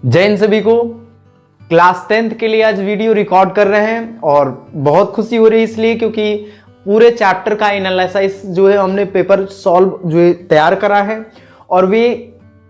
जय हिंद सभी को। क्लास 10th के लिए आज वीडियो रिकॉर्ड कर रहे हैं और बहुत खुशी हो रही है इसलिए क्योंकि पूरे चैप्टर का एनालिसिस जो है हमने पेपर सॉल्व जो है तैयार करा है और वे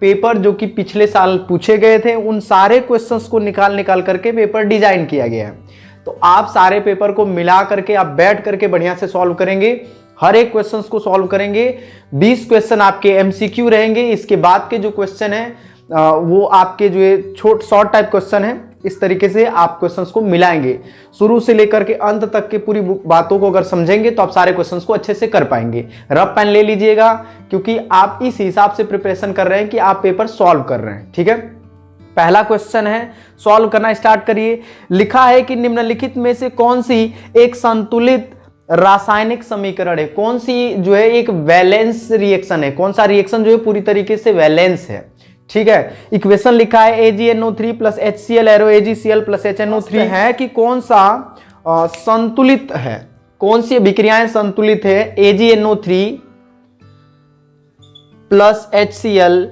पेपर जो कि पिछले साल पूछे गए थे उन सारे क्वेश्चंस को निकाल करके पेपर डिजाइन किया गया है। तो आप सारे पेपर को मिला करके आप बैठ करके बढ़िया से सॉल्व करेंगे, हर एक क्वेश्चंस को सॉल्व करेंगे। 20 क्वेश्चन आपके एमसीक्यू रहेंगे। इसके बाद के जो क्वेश्चन है वो आपके जो है शॉर्ट टाइप क्वेश्चन है। इस तरीके से आप क्वेश्चंस को मिलाएंगे, शुरू से लेकर के अंत तक के पूरी बातों को अगर समझेंगे तो आप सारे क्वेश्चंस को अच्छे से कर पाएंगे। रफ पेन ले लीजिएगा क्योंकि आप इस हिसाब से प्रिपरेशन कर रहे हैं कि आप पेपर सॉल्व कर रहे हैं। ठीक है, पहला क्वेश्चन है, सॉल्व करना स्टार्ट करिए। लिखा है कि निम्नलिखित में से कौन सी एक संतुलित रासायनिक समीकरण है, कौन सी जो है एक वैलेंस रिएक्शन है, कौन सा रिएक्शन जो है पूरी तरीके से वैलेंस है। ठीक है, इक्वेशन लिखा है AgNO3 plus HCl arrow AgCl plus HNO3 है कि कौन सा संतुलित है, कौन सी अभिक्रियाएं संतुलित है। AgNO3 plus HCl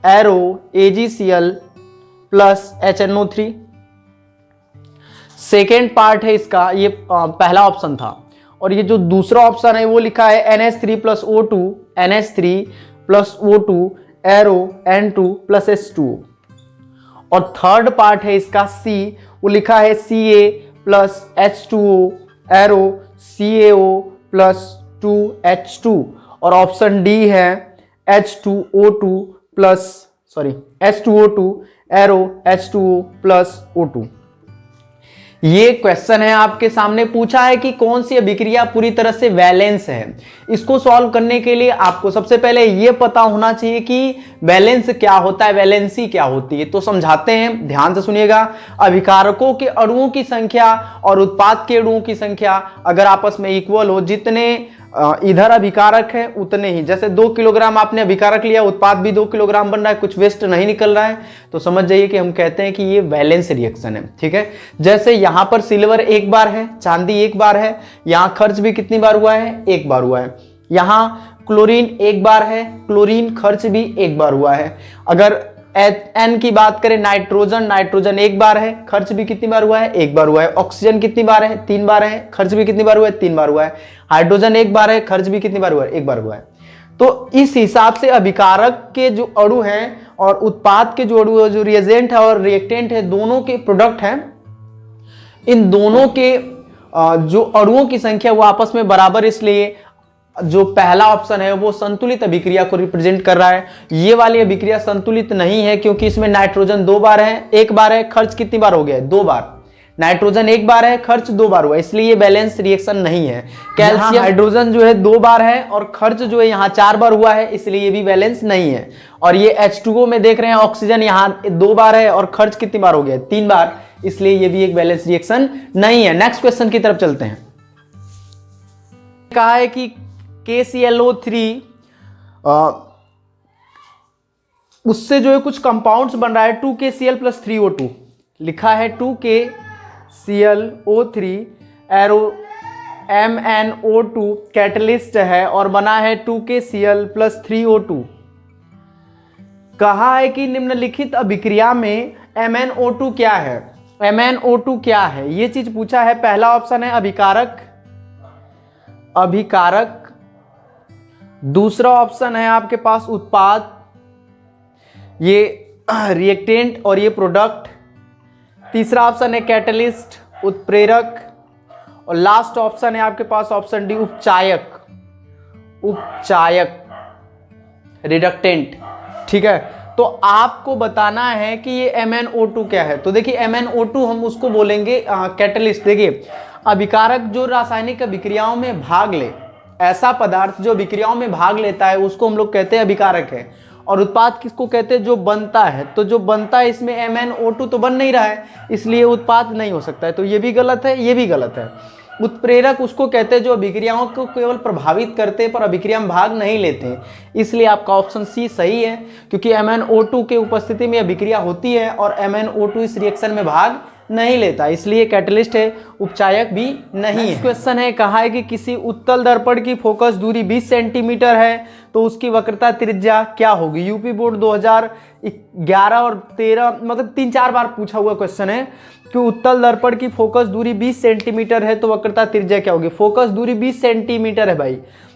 arrow AgCl plus HNO3। Second part है इसका, ये पहला ऑप्शन था और ये जो दूसरा ऑप्शन है वो लिखा है NH3 plus O2 NH3 plus O2 arrow N2 plus H2। और थर्ड पार्ट है इसका C, वो लिखा है Ca plus H2O arrow CaO plus 2H2। और ऑप्शन डी है H2O2 plus H2O2 arrow H2O plus O2। ये क्वेश्चन है आपके सामने, पूछा है कि कौन सी अभिक्रिया पूरी तरह से वैलेंस है। इसको सॉल्व करने के लिए आपको सबसे पहले ये पता होना चाहिए कि वैलेंस क्या होता है, वैलेंसी क्या होती है। तो समझाते हैं, ध्यान से सुनिएगा। अभिकारकों के अणुओं की संख्या और उत्पाद के अणुओं की संख्या अगर आपस में इक्वल हो, जितने इधर अभिकारक है उतने ही, जैसे 2 किलोग्राम आपने अभिकारक लिया, उत्पाद भी 2 किलोग्राम बन रहा है, कुछ वेस्ट नहीं निकल रहा है, तो समझ जाइए कि हम कहते हैं कि ये वैलेंस रिएक्शन है। ठीक है, जैसे यहां पर सिल्वर एक बार है, चांदी एक बार है, यहां खर्च भी कितनी बार हुआ है, एक बार हुआ है। यहां क्लोरीन एक बार है, क्लोरीन खर्च भी एक बार हुआ है। अगर N की बात करें, नाइट्रोजन एक बार है, खर्च भी कितनी बार हुआ है, एक बार हुआ है। ऑक्सीजन कितनी बार है, 3 बार है, खर्च भी कितनी बार हुआ है, 3 बार हुआ है। हाइड्रोजन एक बार है, खर्च भी कितनी बार हुआ है, एक बार हुआ है। तो इस हिसाब से अभिकारक के जो अणु हैं और उत्पाद के जो अणु, जो रिएजेंट है और रिएक्टेंट है, दोनों के प्रोडक्ट हैं, इन दोनों के जो अणुओं की संख्या वो आपस में बराबर, इसलिए जो पहला ऑप्शन है वो संतुलित अभिक्रिया को रिप्रेजेंट कर रहा है। ये वाली अभिक्रिया संतुलित नहीं है क्योंकि इसमें नाइट्रोजन 2 बार है, एक बार है, खर्च कितनी बार हो गया है, 2 बार। नाइट्रोजन एक बार है, खर्च 2 बार हुआ, इसलिए ये बैलेंस रिएक्शन नहीं है। कैल्शियम हाइड्रोजन जो है 2 बार है और खर्च जो है यहाँ 4 बार हुआ है, इसलिए ये भी बैलेंस नहीं है। और ये H2O में देख रहे हैं, ऑक्सीजन यहाँ 2 बार है और खर्च कितनी बार हो गया, 3 बार, इसलिए ये भी एक बैलेंस रिएक्शन नहीं है। नेक्स्ट क्वेश्चन की तरफ चलते हैं। कहा है कि KClO3 उससे जो है कुछ कंपाउंड्स बन रहा है, 2KCl प्लस 3O2। लिखा है 2KClO3 एरो MnO2 कैटलिस्ट है और बना है 2KCl प्लस 3O2। कहा है कि निम्नलिखित अभिक्रिया में MnO2 क्या है, MnO2 क्या है, ये चीज पूछा है। पहला ऑप्शन है अभिकारक, दूसरा ऑप्शन है आपके पास उत्पाद, ये रिएक्टेंट और ये प्रोडक्ट, तीसरा ऑप्शन है कैटलिस्ट, उत्प्रेरक, और लास्ट ऑप्शन है आपके पास ऑप्शन डी उपचायक, रिडक्टेंट। ठीक है, तो आपको बताना है कि ये MnO2 क्या है। तो देखिए MnO2 हम उसको बोलेंगे कैटलिस्ट। देखिए अभिकारक जो रासायनिक अभिक्रियाओं में भाग ले, ऐसा पदार्थ जो अभिक्रियाओं में भाग लेता है उसको हम लोग कहते हैं अभिकारक है। और उत्पाद किसको कहते हैं, जो बनता है। तो जो बनता है इसमें MnO2 तो बन नहीं रहा है, इसलिए उत्पाद नहीं हो सकता है, तो ये भी गलत है, ये भी गलत है। उत्प्रेरक उसको कहते हैं जो अभिक्रियाओं को केवल प्रभावित करते हैं पर अभिक्रिया में भाग नहीं लेते हैं, इसलिए आपका ऑप्शन सी सही है क्योंकि MnO2 के उपस्थिति में अभिक्रिया होती है और MnO2 इस रिएक्शन में भाग नहीं लेता, इसलिए कैटलिस्ट है, उपचायक भी नहीं है। क्वेश्चन है, कहा है कि किसी उत्तल दर्पण की फोकस दूरी 20 सेंटीमीटर है तो उसकी वक्रता त्रिज्या क्या होगी। यूपी बोर्ड 2011 और 13 मतलब 3-4 बार पूछा हुआ क्वेश्चन है कि उत्तल दर्पण की फोकस दूरी 20 सेंटीमीटर है तो वक्रता त्रिज्या क्या होगी। फोकस दूरी 20 सेंटीमीटर है भाई,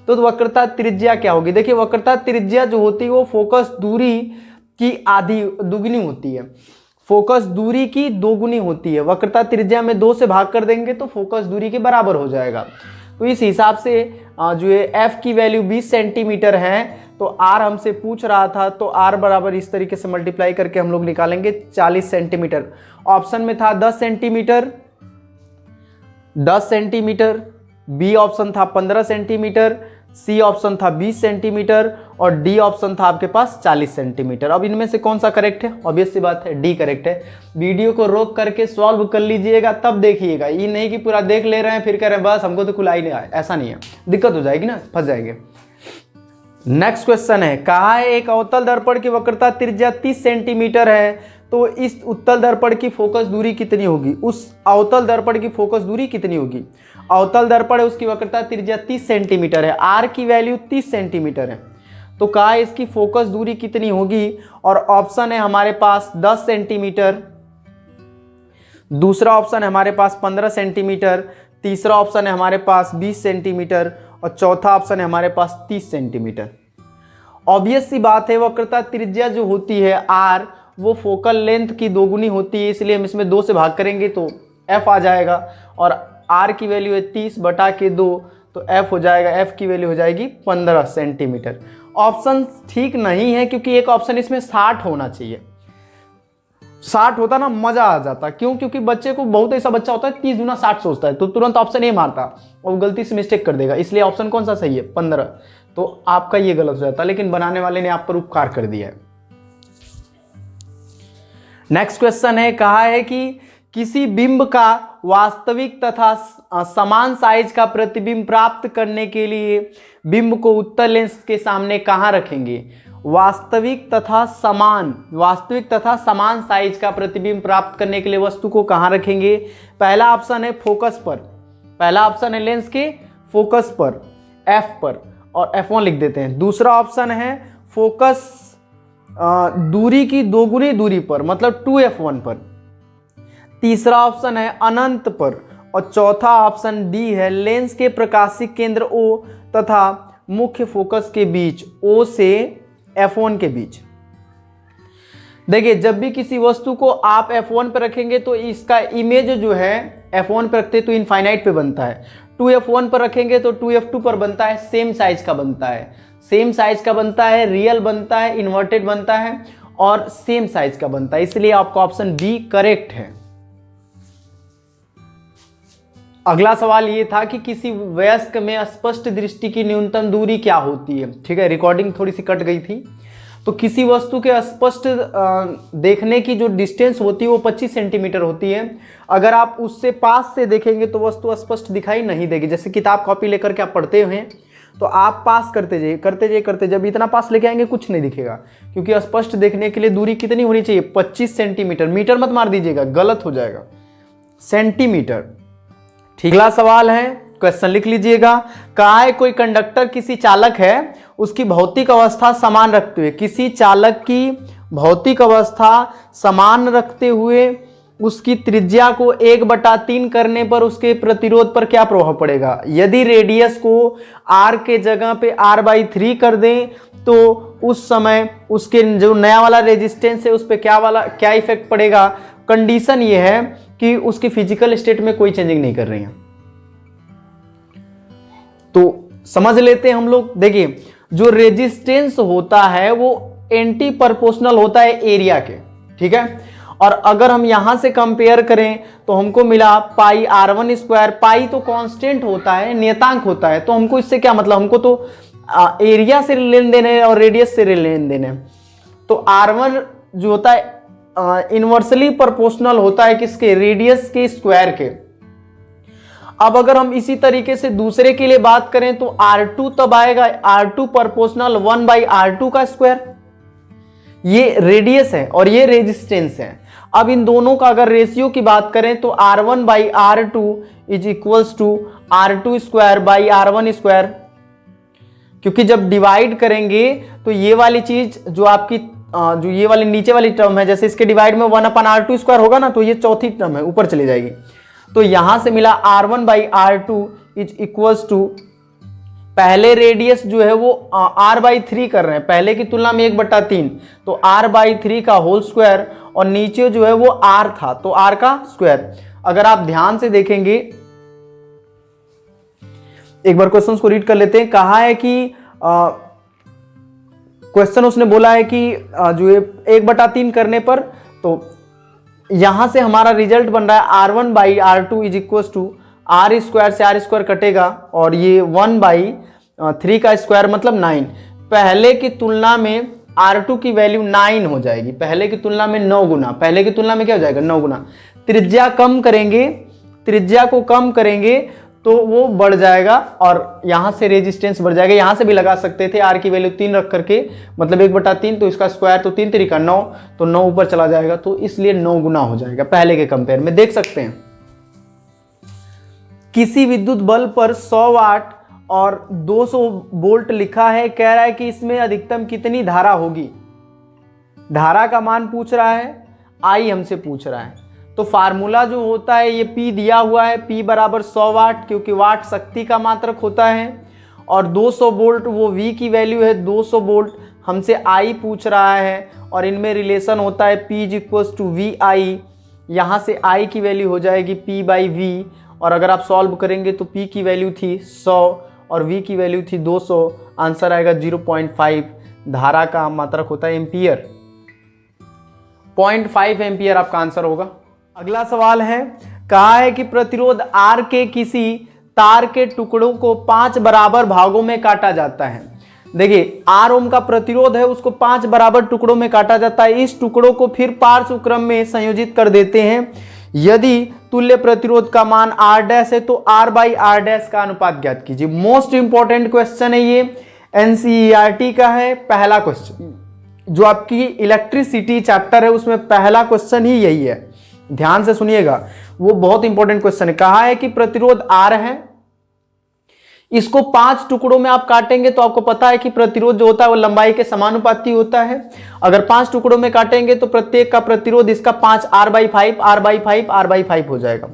तो वक्रता त्रिज्या क्या होगी। देखिए वक्रता त्रिज्या जो होती है वो फोकस दूरी की आधी दुगनी होती है, फोकस दूरी की दोगुनी होती है। वक्रता त्रिज्या में 2 से भाग कर देंगे तो फोकस दूरी के बराबर हो जाएगा। तो इस हिसाब से जो है एफ की वैल्यू 20 सेंटीमीटर है, तो आर हमसे पूछ रहा था, तो आर बराबर इस तरीके से मल्टीप्लाई करके हम लोग निकालेंगे 40 सेंटीमीटर। ऑप्शन में था 10 सेंटीमीटर, 10 सेंटीमीटर, बी ऑप्शन था 15 सेंटीमीटर, सी ऑप्शन था 20 सेंटीमीटर और डी ऑप्शन था आपके पास 40 सेंटीमीटर। अब इनमें से कौन सा करेक्ट है? ऑब्वियस सी बात है डी करेक्ट है। वीडियो को रोक करके सॉल्व कर लीजिएगा तब देखिएगा, ये नहीं कि पूरा देख ले रहे हैं फिर कह रहे हैं बस हमको तो खुला ही नहीं आया, ऐसा नहीं है, दिक्कत हो जाएगी ना, फंस जाएंगे। नेक्स्ट क्वेश्चन है, कहा है एक अवतल दर्पण की वक्रता त्रिज्या 30 सेंटीमीटर है तो इस उत्तल दर्पण की फोकस दूरी कितनी होगी। उस अवतल दर्पण की फोकस दूरी कितनी होगी। अवतल दर्पण है, उसकी वक्रता त्रिज्या 30 सेंटीमीटर है, आर की वैल्यू 30 सेंटीमीटर है, तो कहा है इसकी फोकस दूरी कितनी होगी। और ऑप्शन है हमारे पास 10 सेंटीमीटर, दूसरा ऑप्शन है हमारे पास 15 सेंटीमीटर, तीसरा ऑप्शन है हमारे पास 20 सेंटीमीटर और चौथा ऑप्शन है हमारे पास 30 सेंटीमीटर। ऑब्वियस सी बात है वक्रता त्रिज्या जो होती है आर वो फोकल लेंथ की दोगुनी होती है, इसलिए हम इसमें 2 से भाग करेंगे तो एफ आ जाएगा और आर की वैल्यू है 30/2 तो एफ हो जाएगा, एफ की वैल्यू हो जाएगी 15 सेंटीमीटर। ऑप्शन ठीक नहीं है क्योंकि एक ऑप्शन इसमें 60 होना चाहिए, 60 होता ना मजा आ जाता। क्यों? क्योंकि बच्चे को बहुत ऐसा बच्चा होता है 30 गुना 60 सोचता है तो तुरंत ऑप्शन ए मारता और गलती से मिस्टेक कर देगा, इसलिए ऑप्शन कौन सा सही है 15, तो आपका ये गलत हो जाता, लेकिन बनाने वाले ने आप पर उपकार कर दिया है। नेक्स्ट क्वेश्चन है, कहा है कि किसी बिंब का वास्तविक तथा समान साइज का प्रतिबिंब प्राप्त करने के लिए बिंब को उत्तल लेंस के सामने कहां रखेंगे। वास्तविक तथा समान साइज का प्रतिबिंब प्राप्त करने के लिए वस्तु को कहां रखेंगे। पहला ऑप्शन है फोकस पर, पहला ऑप्शन है लेंस के फोकस पर एफ पर और F1 लिख देते हैं। दूसरा ऑप्शन है फोकस दूरी की दोगुनी दूरी पर मतलब 2F1 पर। तीसरा ऑप्शन है अनंत पर और चौथा ऑप्शन डी है लेंस के प्रकाशिक केंद्र O तथा मुख्य फोकस के बीच O से F1 के बीच। देखिए जब भी किसी वस्तु को आप F1 पर रखेंगे तो इसका इमेज जो है F1 पर रखते तो इनफाइनाइट पे बनता है, 2F1 पर रखेंगे तो 2F2 पर बनता है, सेम साइज का बनता है, सेम साइज का बनता है, रियल बनता है, इन्वर्टेड बनता है और सेम साइज का बनता है, इसलिए आपका ऑप्शन बी करेक्ट है। अगला सवाल ये था कि किसी वयस्क में स्पष्ट दृष्टि की न्यूनतम दूरी क्या होती है। ठीक है, रिकॉर्डिंग थोड़ी सी कट गई थी। तो किसी वस्तु के स्पष्ट देखने की जो डिस्टेंस होती है वो 25 सेंटीमीटर होती है। अगर आप उससे पास से देखेंगे तो वस्तु स्पष्ट दिखाई नहीं देगी। जैसे किताब कॉपी लेकर के आप पढ़ते हैं तो आप पास करते जाइए, जब इतना पास लेके आएंगे कुछ नहीं दिखेगा, क्योंकि स्पष्ट देखने के लिए दूरी कितनी होनी चाहिए 25 सेंटीमीटर। मीटर मत मार दीजिएगा, गलत हो जाएगा, सेंटीमीटर। ठीक, अगला सवाल है, क्वेश्चन लिख लीजिएगा। कहा है कोई कंडक्टर किसी चालक है, उसकी भौतिक अवस्था समान रखते हुए, किसी चालक की भौतिक अवस्था समान रखते हुए उसकी त्रिज्या को 1/3 करने पर उसके प्रतिरोध पर क्या प्रभाव पड़ेगा। यदि रेडियस को r के जगह पे r/3 कर दें तो उस समय उसके जो नया वाला रेजिस्टेंस है उस पर क्या इफेक्ट पड़ेगा। कंडीशन ये है कि उसकी फिजिकल स्टेट में कोई चेंजिंग नहीं कर रही है। तो समझ लेते हैं हम लोग। देखिए जो रेजिस्टेंस होता है वो एंटी प्रोपोर्शनल होता है एरिया के, ठीक है। और अगर हम यहां से कंपेयर करें तो हमको मिला πr1²। पाई तो कांस्टेंट होता है, नियतांक होता है, तो हमको इससे क्या मतलब, हमको तो एरिया से लेन देन है और रेडियस से लेन देन है। तो r1 जो होता है इनवर्सली प्रोपोर्शनल होता है किसके, रेडियस के स्क्वायर के। अब अगर हम इसी तरीके से दूसरे के लिए बात करें तो r2 तब आएगा, r2 प्रोपोर्शनल 1/r2 का स्क्वायर, ये रेडियस है और ये रेजिस्टेंस है। अब इन दोनों का अगर रेशियो की बात करें तो R1 by R2 is equals to R2 square by R1 square, क्योंकि जब डिवाइड करेंगे तो ये वाली चीज जो आपकी जो ये वाली नीचे वाली टर्म है, जैसे इसके डिवाइड में 1/R2 स्क्वायर होगा ना, तो ये चौथी टर्म है ऊपर चली जाएगी। तो यहां से मिला R1 by R2 is equals to, पहले रेडियस जो है वो R/3 कर रहे हैं, पहले की तुलना में 1/3, तो R/3 का होल स्क्वायर, और नीचे जो है वो R था तो R का स्क्वायर। अगर आप ध्यान से देखेंगे, एक बार क्वेश्चन को रीड कर लेते हैं। कहा है कि क्वेश्चन उसने बोला है कि जो 1/3 करने पर, तो यहां से हमारा रिजल्ट बन रहा है R1 by R2 is equal to R square से R स्क्वायर कटेगा और ये 1/3 का स्क्वायर मतलब 9। पहले की तुलना में R2 की वैल्यू 9 हो जाएगी, पहले की तुलना में 9 गुना, पहले की तुलना में क्या हो जाएगा 9 गुना। त्रिज्या कम करेंगे, त्रिज्या को कम करेंगे तो वो बढ़ जाएगा और यहां से रेजिस्टेंस बढ़ जाएगा। यहां से भी लगा सकते थे R की वैल्यू 3 रख करके, मतलब 1/3, तो इसका स्क्वायर तो 3 3 9, तो 9 ऊपर चला जाएगा, तो इसलिए 9 गुना हो जाएगा पहले के कंपेयर में। देख सकते हैं किसी विद्युत बल्ब पर 100 वाट और 200 वोल्ट लिखा है, कह रहा है कि इसमें अधिकतम कितनी धारा होगी। धारा का मान पूछ रहा है, आई हमसे पूछ रहा है। तो फार्मूला जो होता है, ये P दिया हुआ है, P बराबर 100 वाट, क्योंकि वाट शक्ति का मात्रक होता है, और 200 वोल्ट वो V की वैल्यू है 200 वोल्ट, हमसे I पूछ रहा है, और इनमें रिलेशन होता है P is equals to VI। यहाँ से I की वैल्यू हो जाएगी P बाई V, और अगर आप सॉल्व करेंगे तो P की वैल्यू थी 100 और V की वैल्यू थी 200, आंसर आएगा 0.5। धारा का मात्रक होता है एम्पियर, 0.5 एम्पियर आपका आंसर होगा। अगला सवाल है, कहा है कि प्रतिरोध R के किसी तार के टुकड़ों को 5 बराबर भागों में काटा जाता है। देखिए R ओम का प्रतिरोध है, उसको 5 बराबर टुकड़ों में काटा जाता है। इस टुकड़ों को फिर पार्श्व क्रम में संयोजित कर देते हैं। यदि तुल्य प्रतिरोध का मान R डैश है तो R बाई R डैश का अनुपात ज्ञात कीजिए। मोस्ट इंपॉर्टेंट क्वेश्चन है ये, NCERT का है, पहला क्वेश्चन जो आपकी इलेक्ट्रिसिटी चैप्टर है उसमें पहला क्वेश्चन ही यही है, ध्यान से सुनिएगा, वो बहुत इंपॉर्टेंट क्वेश्चन है। कहा है कि प्रतिरोध R है, इसको 5 टुकड़ों में आप काटेंगे तो आपको पता है कि प्रतिरोध जो होता है वो लंबाई के समानुपाती होता है। अगर 5 टुकड़ों में काटेंगे तो प्रत्येक का प्रतिरोध इसका 5 R/5 R/5 R/5 हो जाएगा।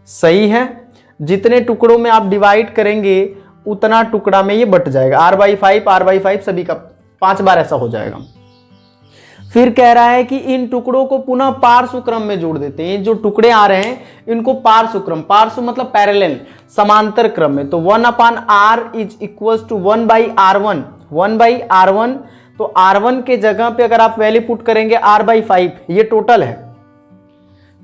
सही है, जितने टुकड़ों में आप डिवाइड करेंगे उतना टुकड़ा में ये बट जाएगा, R/5 R/5 सभी का 5 बार ऐसा हो जाएगा। फिर कह रहा है कि इन टुकड़ों को पुनः पार्श्व क्रम में जोड़ देते हैं। जो टुकड़े आ रहे हैं इनको पार्श्व क्रम, पार्श्व मतलब पैरेलल, समांतर क्रम में, तो 1/R is equals to 1/R1, 1/R1। तो R1 के जगह पे अगर आप वैल्यू पुट करेंगे R/5, ये टोटल है,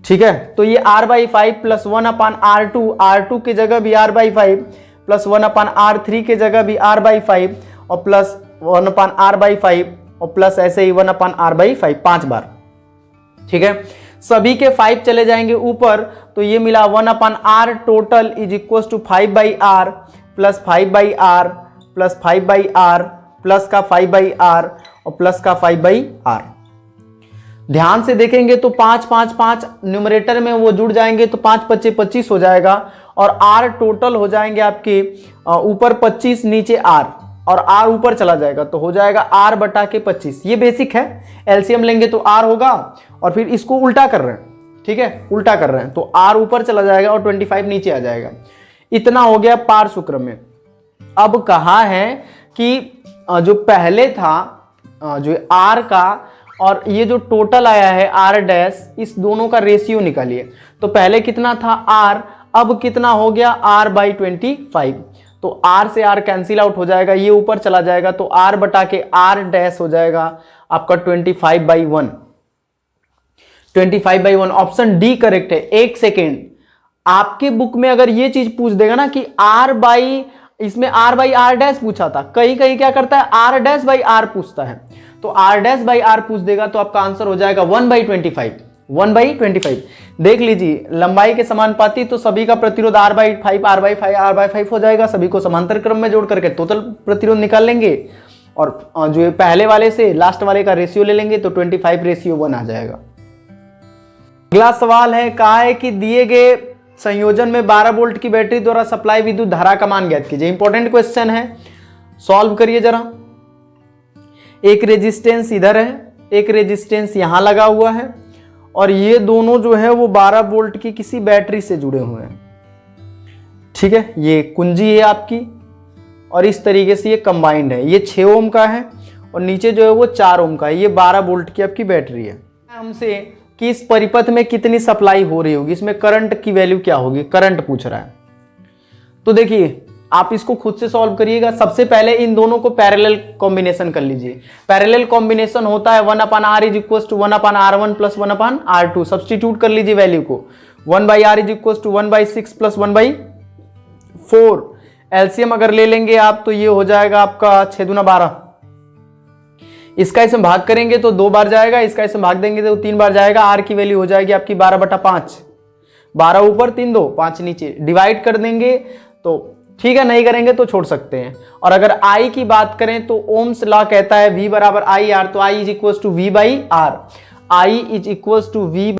ठीक है, तो ये R/5 प्लस 1/R2, R2 की जगह भी R/5 प्लस 1/R3 की जगह भी R/5 और प्लस 1/R/5 और प्लस ऐसे ही 1/R/5 5 बार, ठीक है। सभी के 5 चले जाएंगे ऊपर, तो ये मिला 1/R total is equal to 5/R plus 5/R plus 5/R plus का 5/R और प्लस का 5/R। ध्यान से देखेंगे तो 5 5 5 न्यूमरेटर में वो जुड़ जाएंगे, तो 5 25 25 हो जाएगा, और R टोटल हो जाएंगे आपके ऊपर 25 नीचे R, और R ऊपर चला जाएगा तो हो जाएगा R बटा के 25। ये बेसिक है, एलसीएम लेंगे तो R होगा, और फिर इसको उल्टा कर रहे हैं, ठीक है, उल्टा कर रहे हैं तो R ऊपर चला जाएगा और 25 नीचे आ जाएगा। इतना हो गया पार्श्व क्रम में। अब कहा है कि जो पहले था जो R का और ये जो टोटल आया है R डैश, इस दोनों का रेशियो निकालिए। तो पहले कितना था R, अब कितना हो गया R/25, तो R से R कैंसिल आउट हो जाएगा, ये ऊपर चला जाएगा, तो R बटा के R डैश हो जाएगा आपका 25/1, 25/1। ऑप्शन डी करेक्ट है। एक सेकेंड, आपके बुक में अगर ये चीज पूछ देगा ना कि इसमें R/R डैश पूछा था, कहीं कहीं क्या करता है R डैश बाई R पूछता है, तो R डैश बाई R पूछ देगा तो आपका आंसर हो जाएगा 1/25, 1/25। देख लीजिए लंबाई के समानुपाती, तो सभी का प्रतिरोध R/5 R/5 R/5 हो जाएगा, सभी को समांतर क्रम में जोड़ करके टोटल प्रतिरोध निकाल लेंगे। और जो ये पहले वाले से लास्ट वाले का रेशियो ले लेंगे तो 25:1 आ जाएगा। अगला सवाल है, कहा है कि दिए गए संयोजन में 12 वोल्ट की बैटरी द्वारा सप्लाई विद्युत धारा का मान ज्ञात कीजिए। इंपॉर्टेंट क्वेश्चन है, सॉल्व करिए जरा। एक रेजिस्टेंस इधर है, एक रेजिस्टेंस यहां लगा हुआ है और ये दोनों जो है वो 12 वोल्ट की किसी बैटरी से जुड़े हुए हैं। ठीक है, ये कुंजी है आपकी और इस तरीके से ये कंबाइंड है। ये 6 ओम का है और नीचे जो है वो 4 ओम का है। ये 12 वोल्ट की आपकी बैटरी है। हमसे कि इस परिपथ में कितनी सप्लाई हो रही होगी, इसमें करंट की वैल्यू क्या होगी, करंट पूछ रहा है। तो देखिए आप इसको खुद से सॉल्व करिएगा। सबसे पहले इन दोनों को पैरेलल कॉम्बिनेशन कर लीजिए। पैरेलल कॉम्बिनेशन होता है 1/r is equal to 1/r1 plus 1/r2। Substitute कर लीजिए वैल्यू को। 1/r is equal to 1/6 plus 1/4। LCM अगर ले लेंगे आप तो ये हो जाएगा आपका 6 दूना 12। इसका इसमें भाग करेंगे तो 2 बार जाएगा, इसका इसमें भाग देंगे तो 3 बार जाएगा। आर की वैल्यू हो जाएगी आपकी 12/5। 12 ऊपर 3 2 5 नीचे। डिवाइड कर देंगे तो ठीक है, नहीं करेंगे तो छोड़ सकते हैं। और अगर आई की बात करें तो ओम्स लॉ कहता है V बराबर आई आर, तो I is equal to V by R. I is equal to V